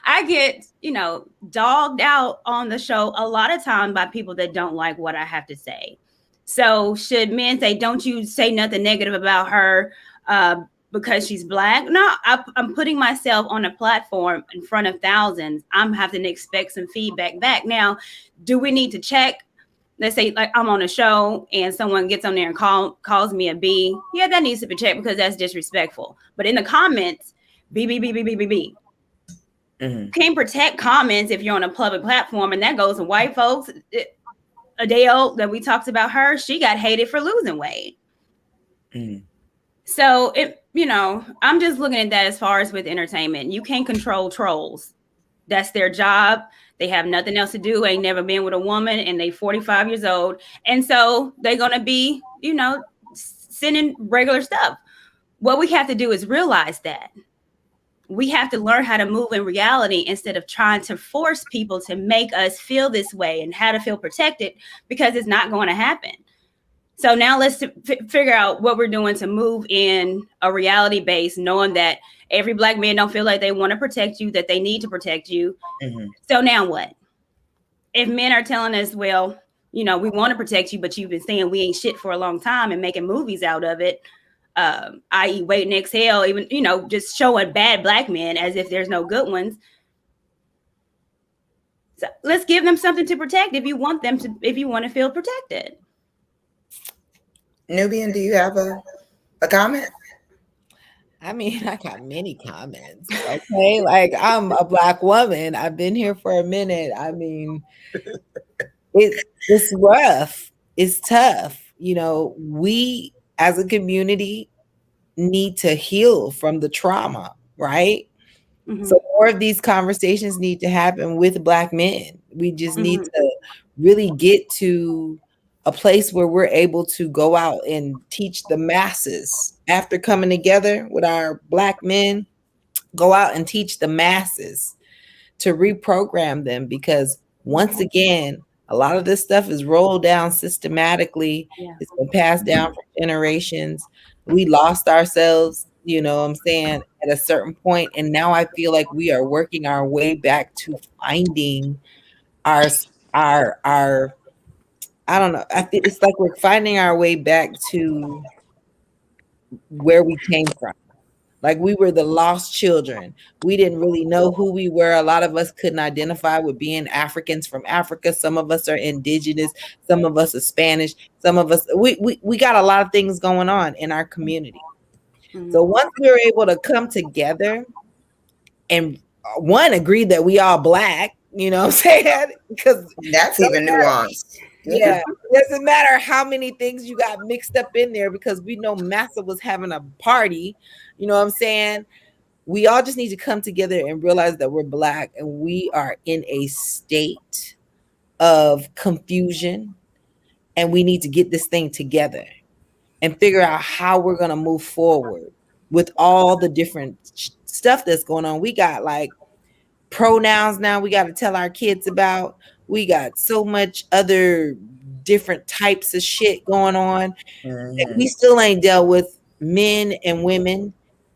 I get, you know, dogged out on the show a lot of times by people that don't like what I have to say. So should men say, don't you say nothing negative about her because she's Black? No, I'm putting myself on a platform in front of thousands. I'm having to expect some feedback back. Now, do we need to check? Let's say like I'm on a show and someone gets on there and calls me a B. Yeah, that needs to be checked because that's disrespectful. But in the comments, B. Can't protect comments if you're on a public platform, and that goes to white folks. Adele, that we talked about her, she got hated for losing weight. So I'm just looking at that as far as with entertainment. You can't control trolls. That's their job. They have nothing else to do. Ain't never been with a woman, and they 45 years old. And so they're going to be, sending regular stuff. What we have to do is realize that. We have to learn how to move in reality instead of trying to force people to make us feel this way and how to feel protected, because it's not going to happen. So now let's figure out what we're doing to move in a reality base, knowing that every Black man don't feel like they want to protect you, that they need to protect you. Mm-hmm. So now what? If men are telling us, well, we want to protect you, but you've been saying we ain't shit for a long time and making movies out of it, i.e. Wait and Exhale, even, just showing bad Black men as if there's no good ones. So let's give them something to protect if you want to feel protected. Nubian, do you have a comment? I mean, I got many comments. Okay, like I'm a Black woman. I've been here for a minute. I mean, it's rough. It's tough. We as a community need to heal from the trauma, right? Mm-hmm. So more of these conversations need to happen with Black men. We just need to really get to a place where we're able to go out and teach the masses. After coming together with our Black men, go out and teach the masses to reprogram them, because once again, a lot of this stuff is rolled down systematically. Yeah. It's been passed down for generations. We lost ourselves, I'm saying, at a certain point. And now I feel like we are working our way back to finding our I don't know. I think it's like we're finding our way back to where we came from. Like we were the lost children. We didn't really know who we were. A lot of us couldn't identify with being Africans from Africa. Some of us are indigenous. Some of us are Spanish. Some of us, we got a lot of things going on in our community. Mm-hmm. So once we were able to come together and one, agree that we all Black, you know what I'm saying? Because that's even nuanced. Yeah, it doesn't matter how many things you got mixed up in there, because we know Massa was having a party. You know what I'm saying? We all just need to come together and realize that we're Black and we are in a state of confusion, and we need to get this thing together and figure out how we're going to move forward with all the different stuff that's going on. We got like pronouns now we got to tell our kids about. We got so much other different types of shit going on. Mm-hmm. We still ain't dealt with men and women,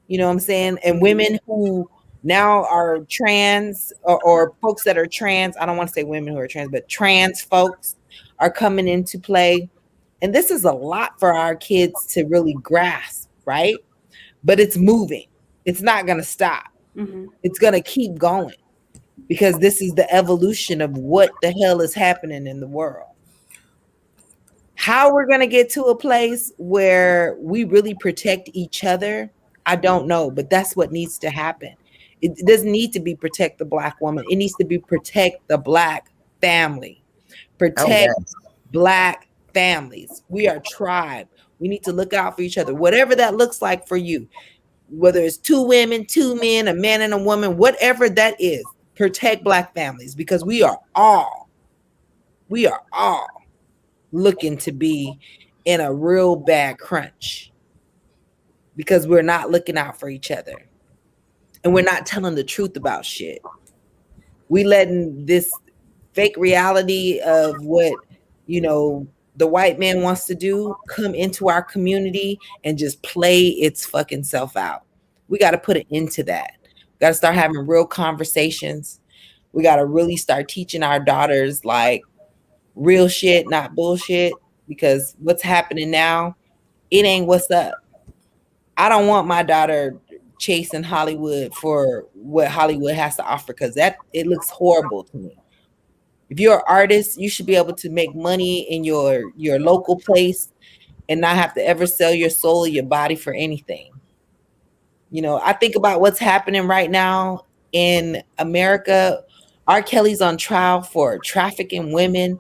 you know what I'm saying? And women who now are trans, or folks that are trans. I don't want to say women who are trans, but trans folks are coming into play. And this is a lot for our kids to really grasp, right? But it's moving. It's not going to stop. Mm-hmm. It's going to keep going, because this is the evolution of what the hell is happening in the world. How we're going to get to a place where we really protect each other, I don't know, but that's what needs to happen. It doesn't need to be protect the Black woman. It needs to be protect the Black family, protect Black families. We are tribe. We need to look out for each other, whatever that looks like for you, whether it's 2 women, 2 men, a man and a woman, whatever that is. Protect Black families, because we are all looking to be in a real bad crunch, because we're not looking out for each other and we're not telling the truth about shit. We letting this fake reality of what, the white man wants to do come into our community and just play its fucking self out. We got to put an end to that. We got to start having real conversations. We got to really start teaching our daughters like real shit, not bullshit, because what's happening now, it ain't what's up. I don't want my daughter chasing Hollywood for what Hollywood has to offer, because it looks horrible to me. If you're an artist, you should be able to make money in your local place and not have to ever sell your soul or your body for anything. I think about what's happening right now in America. R. Kelly's on trial for trafficking women.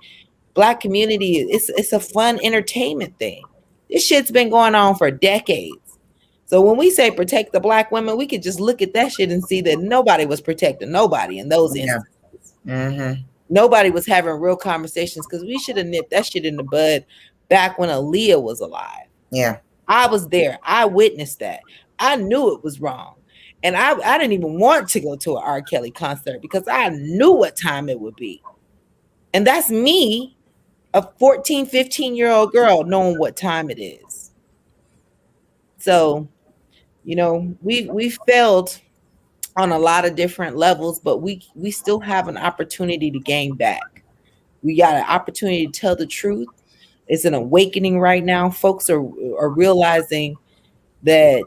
Black community, it's a fun entertainment thing. This shit's been going on for decades. So when we say protect the Black women, we could just look at that shit and see that nobody was protecting nobody in those instances. Mm-hmm. Nobody was having real conversations, because we should have nipped that shit in the bud back when Aaliyah was alive. Yeah. I was there. I witnessed that. I knew it was wrong. And I didn't even want to go to an R. Kelly concert, because I knew what time it would be. And that's me. a 14, 15-year-old girl knowing what time it is. So, we failed on a lot of different levels, but we still have an opportunity to gain back. We got an opportunity to tell the truth. It's an awakening right now. Folks are realizing that,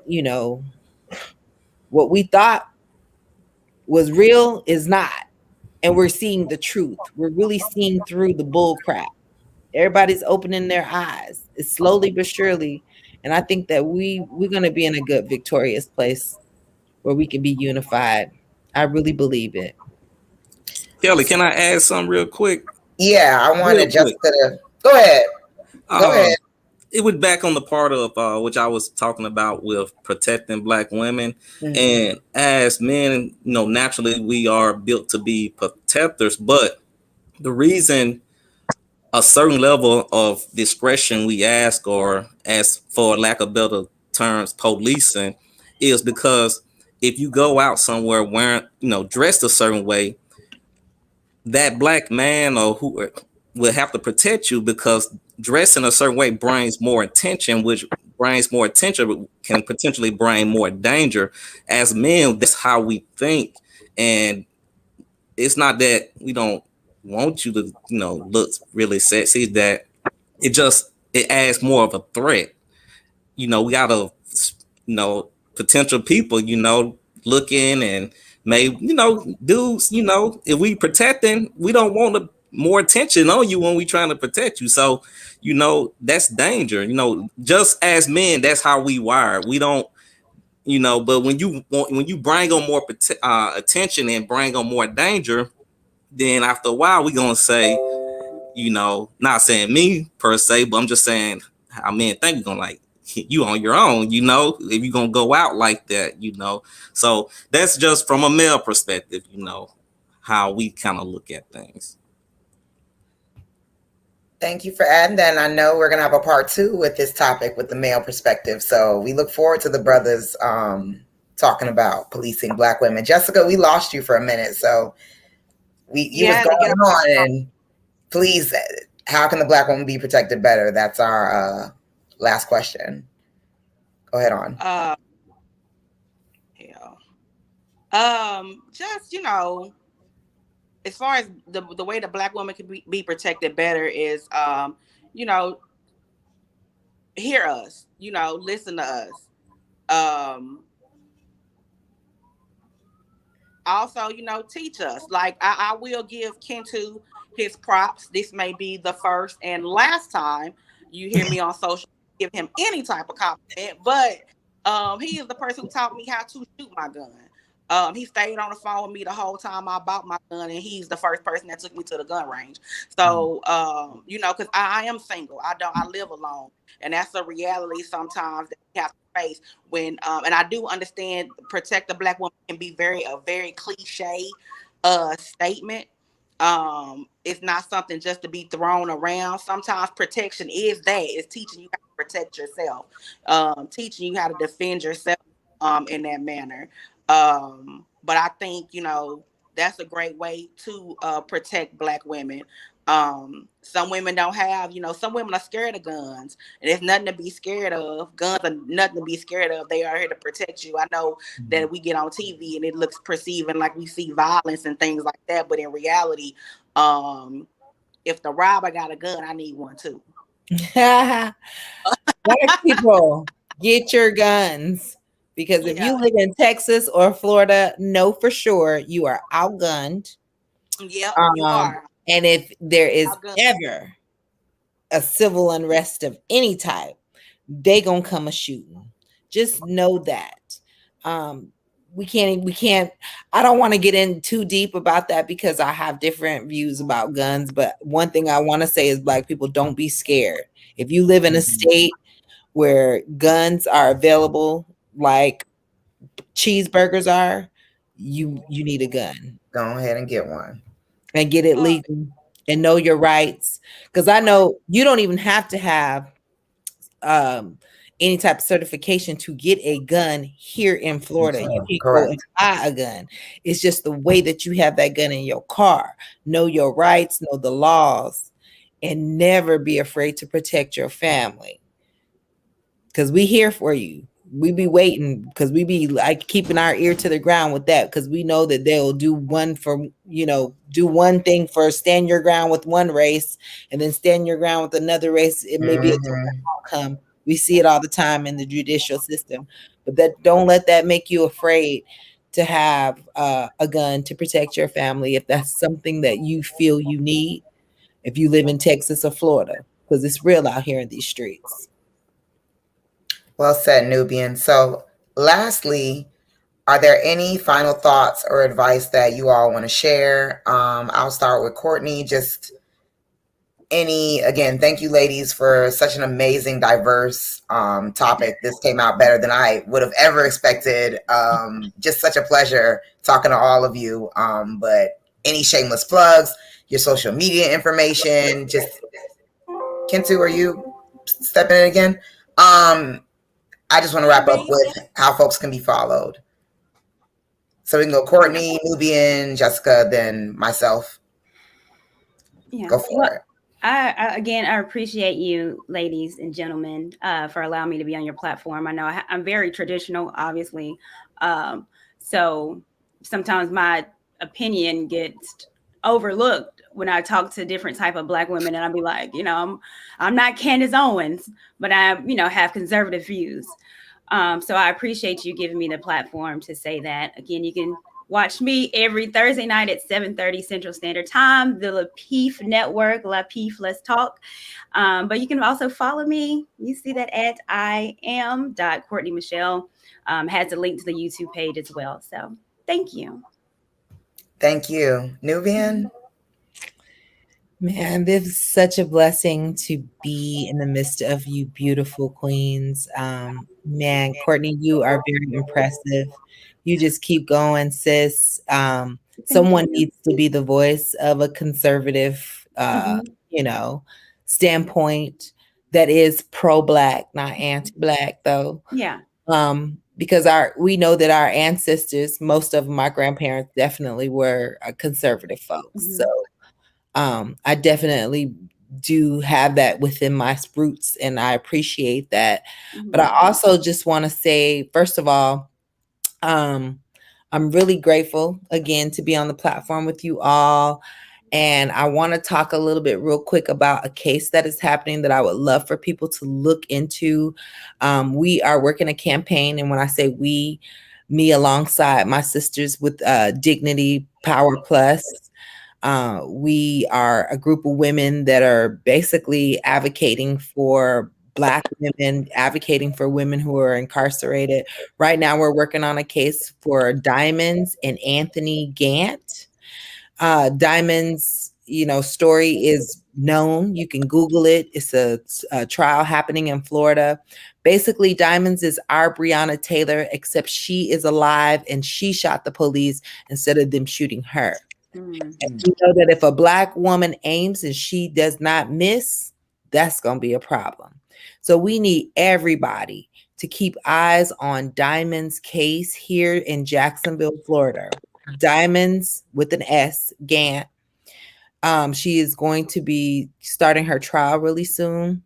what we thought was real is not. And we're seeing the truth. We're really seeing through the bull crap. Everybody's opening their eyes. It's slowly but surely. And I think that we're going to be in a good, victorious place where we can be unified. I really believe it. Kelly, can I add something real quick? Yeah, I wanted Real quick. Jessica to go ahead. Go ahead. It was back on the part of which I was talking about with protecting Black women. And as men, naturally we are built to be protectors, but the reason a certain level of discretion we ask, or as for lack of better terms, policing, is because if you go out somewhere wearing, dressed a certain way, that Black man or who will have to protect you, because dressing a certain way brings more attention, which brings more attention can potentially bring more danger. As men, that's how we think. And it's not that we don't want you to, look really sexy, that it adds more of a threat. We gotta, potential people, looking, and maybe, dudes, if we protecting, we don't want more attention on you when we trying to protect you. So, that's danger. Just as men, that's how we wire. We don't, but when you bring on more attention and bring on more danger, then after a while we're gonna say, not saying me per se, but I'm just saying how men think we're gonna like you on your own, if you're gonna go out like that, So that's just from a male perspective, how we kind of look at things. Thank you for adding that. And I know we're going to have a part 2 with this topic with the male perspective. So we look forward to the brothers talking about policing Black women. Jessica, we lost you for a minute. So you was going on, and please, how can the Black woman be protected better? That's our last question. Go ahead on. Just, as far as the way the Black woman can be protected better is, hear us, listen to us. Also, teach us. Like I will give Kentu his props. This may be the first and last time you hear me on social give him any type of compliment, but he is the person who taught me how to shoot my gun. He stayed on the phone with me the whole time I bought my gun, and he's the first person that took me to the gun range. So, because I am single, I live alone, and that's a reality sometimes that we have to face. When, and I do understand, protect the Black woman can be a very cliche statement. It's not something just to be thrown around. Sometimes protection is it's teaching you how to protect yourself, teaching you how to defend yourself in that manner. But I think, that's a great way to protect Black women. Some women don't have, some women are scared of guns, and there's nothing to be scared of. Guns are nothing to be scared of. They are here to protect you. I know that we get on TV and it looks perceiving like we see violence and things like that, but in reality, if the robber got a gun, I need one too. Black people, get your guns. Because if you live in Texas or Florida, know for sure you are outgunned. Yeah, you are. And if there is ever a civil unrest of any type, they gonna come a shooting. Just know that. We can't. I don't want to get in too deep about that because I have different views about guns. But one thing I want to say is, Black people, don't be scared. If you live in a state where guns are available, like cheeseburgers are, you need a gun. Go ahead and get one. And get it legal and know your rights. Because I know you don't even have to have any type of certification to get a gun here in Florida. You can go and buy a gun. It's just the way that you have that gun in your car. Know your rights, know the laws, and never be afraid to protect your family. Because we here for you. We be waiting because we be like keeping our ear to the ground with that because we know that they'll do one thing for stand your ground with one race and then stand your ground with another race. It may be a different outcome. We see it all the time in the judicial system, but that don't let that make you afraid to have a gun to protect your family if that's something that you feel you need. If you live in Texas or Florida, because it's real out here in these streets. Well said, Nubian. So, lastly, are there any final thoughts or advice that you all want to share? I'll start with Courtney. Again, thank you, ladies, for such an amazing, diverse topic. This came out better than I would have ever expected. Just such a pleasure talking to all of you. But any shameless plugs, your social media information, just Kintu, are you stepping in again? I just want to wrap up with how folks can be followed. So we can go Courtney, Nubian, Jessica, then myself. Yeah. Go for it. I appreciate you, ladies and gentlemen, for allowing me to be on your platform. I know I'm very traditional, obviously. So sometimes my opinion gets overlooked when I talk to different type of Black women, and I'll be like, I'm not Candace Owens, but I, have conservative views. So I appreciate you giving me the platform to say that. Again, you can watch me every Thursday night at 7:30 Central Standard Time, the Lapeef Network, Lapeef Let's Talk. But you can also follow me. You see that at I am.Courtney Michelle. Has a link to the YouTube page as well. So thank you. Thank you. Nubian? Man, this is such a blessing to be in the midst of you beautiful queens. Man, Courtney, you are very impressive. You just keep going, sis. Someone needs to be the voice of a conservative, standpoint that is pro-Black, not anti-Black, though. Yeah. Because we know that our ancestors, most of my grandparents definitely were conservative folks. So I definitely do have that within my roots and I appreciate that. But I also just want to say, first of all, I'm really grateful again to be on the platform with you all. And I want to talk a little bit real quick about a case that is happening that I would love for people to look into. We are working a campaign. And when I say we, me alongside my sisters with Dignity Power Plus. We are a group of women that are basically advocating for Black women, advocating for women who are incarcerated. Right now, we're working on a case for Diamonds and Anthony Gant. Diamonds, story is known. You can Google it. It's a trial happening in Florida. Basically, Diamonds is our Breonna Taylor, except she is alive and she shot the police instead of them shooting her. And you know that if a Black woman aims and she does not miss, that's going to be a problem. So we need everybody to keep eyes on Diamond's case here in Jacksonville, Florida. Diamonds with an S, Gant. She is going to be starting her trial really soon.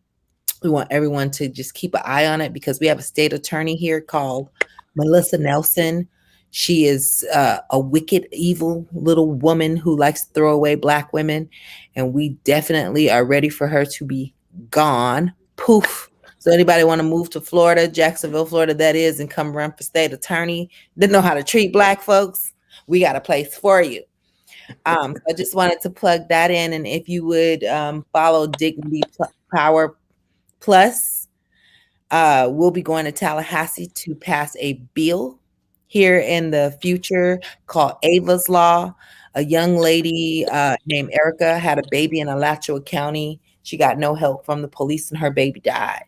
We want everyone to just keep an eye on it because we have a state attorney here called Melissa Nelson. She is a wicked, evil little woman who likes to throw away Black women. And we definitely are ready for her to be gone. Poof. So anybody want to move to Florida, Jacksonville, Florida, that is, and come run for state attorney, didn't know how to treat Black folks, we got a place for you. I just wanted to plug that in. And if you would follow Dignity Power Plus, we'll be going to Tallahassee to pass a bill here in the future called Ava's Law. A young lady named Erica had a baby in Alachua County. She got no help from the police and her baby died.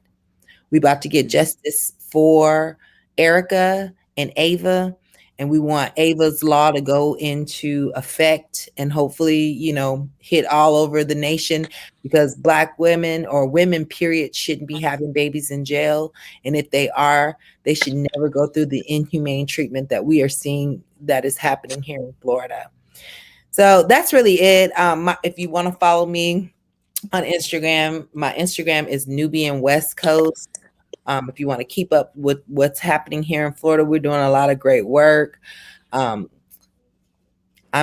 We about to get justice for Erica and Ava. And we want Ava's Law to go into effect and hopefully, hit all over the nation because Black women or women, period, shouldn't be having babies in jail. And if they are, they should never go through the inhumane treatment that we are seeing that is happening here in Florida. So that's really it. If you want to follow me, on Instagram. My Instagram is Nubian West Coast. If you want to keep up with what's happening here in Florida, we're doing a lot of great work. I'm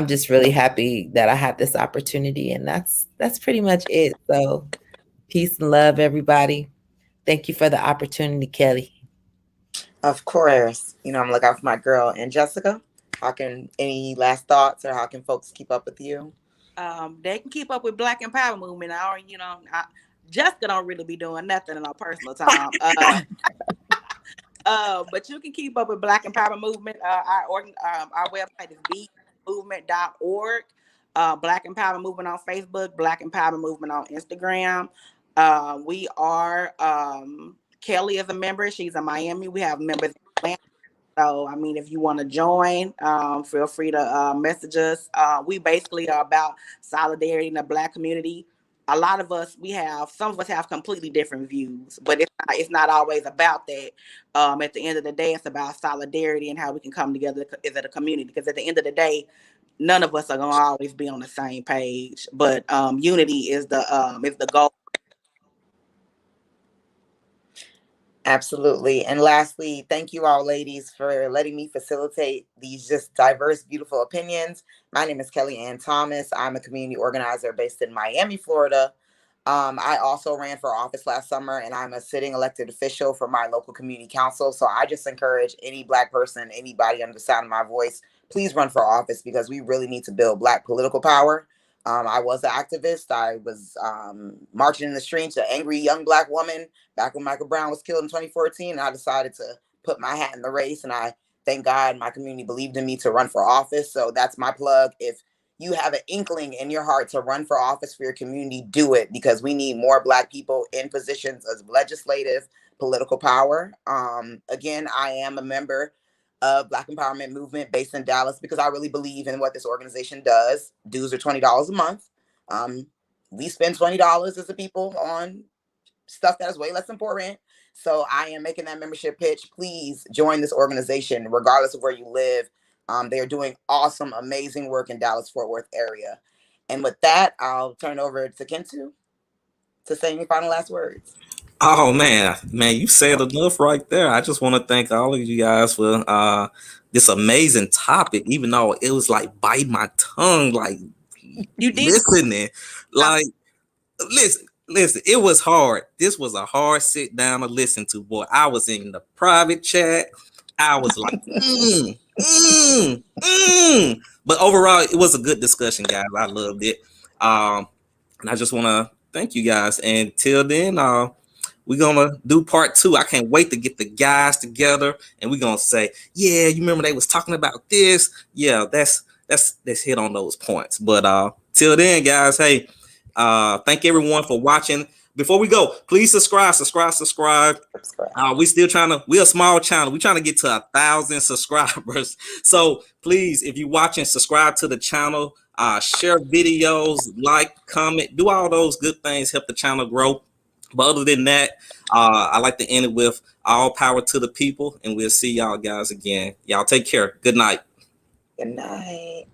just really happy that I had this opportunity, and that's pretty much it. So peace and love, everybody. Thank you for the opportunity, Kelly. Of course. I'm looking out for my girl. And Jessica, any last thoughts, or how can folks keep up with you? They can keep up with Black Empowerment Movement. Jessica don't really be doing nothing in our personal time. But you can keep up with Black Empowerment Movement. Our website is bmovement.org. Black Empowerment Movement on Facebook, Black Empowerment Movement on Instagram. We are Kelly is a member. She's in Miami. We have members in Atlanta. So, if you want to join, feel free to message us. We basically are about solidarity in the Black community. A lot of us, some of us have completely different views, but it's not always about that. At the end of the day, it's about solidarity and how we can come together as a community. Because at the end of the day, none of us are going to always be on the same page, but unity is the goal. Absolutely. And lastly, thank you all ladies for letting me facilitate these just diverse, beautiful opinions. My name is Kelli Ann Thomas. I'm a community organizer based in Miami, Florida. I also ran for office last summer, and I'm a sitting elected official for my local community council. So I just encourage any Black person, anybody under the sound of my voice, please run for office, because we really need to build Black political power. I was an activist. I was marching in the streets, an angry young Black woman back when Michael Brown was killed in 2014. And I decided to put my hat in the race, and I thank God my community believed in me to run for office. So that's my plug. If you have an inkling in your heart to run for office for your community, do it, because we need more Black people in positions of legislative political power. Again, I am a member of Black Empowerment Movement based in Dallas, because I really believe in what this organization does. Dues are $20 a month. We spend $20 as a people on stuff that is way less important. So I am making that membership pitch. Please join this organization, regardless of where you live. They are doing awesome, amazing work in Dallas-Fort Worth area. And with that, I'll turn over to Kentu to say any final last words. Oh man, you said enough right there. I just want to thank all of you guys for this amazing topic, even though it was like bite my tongue, like you did listening. Like listen, it was hard. This was a hard sit down to listen to. Boy, I was in the private chat. I was like, But overall, it was a good discussion, guys. I loved it. And I just want to thank you guys. And till then, we're gonna do part 2. I can't wait to get the guys together, and we're gonna say, yeah, you remember they was talking about this? Yeah, let's hit on those points. But till then, guys, hey, thank everyone for watching. Before we go, please subscribe. We're a small channel. We're trying to get to 1,000 subscribers. So please, if you're watching, subscribe to the channel, share videos, like, comment, do all those good things, help the channel grow. But other than that, I like to end it with all power to the people, and we'll see y'all guys again. Y'all take care. Good night. Good night.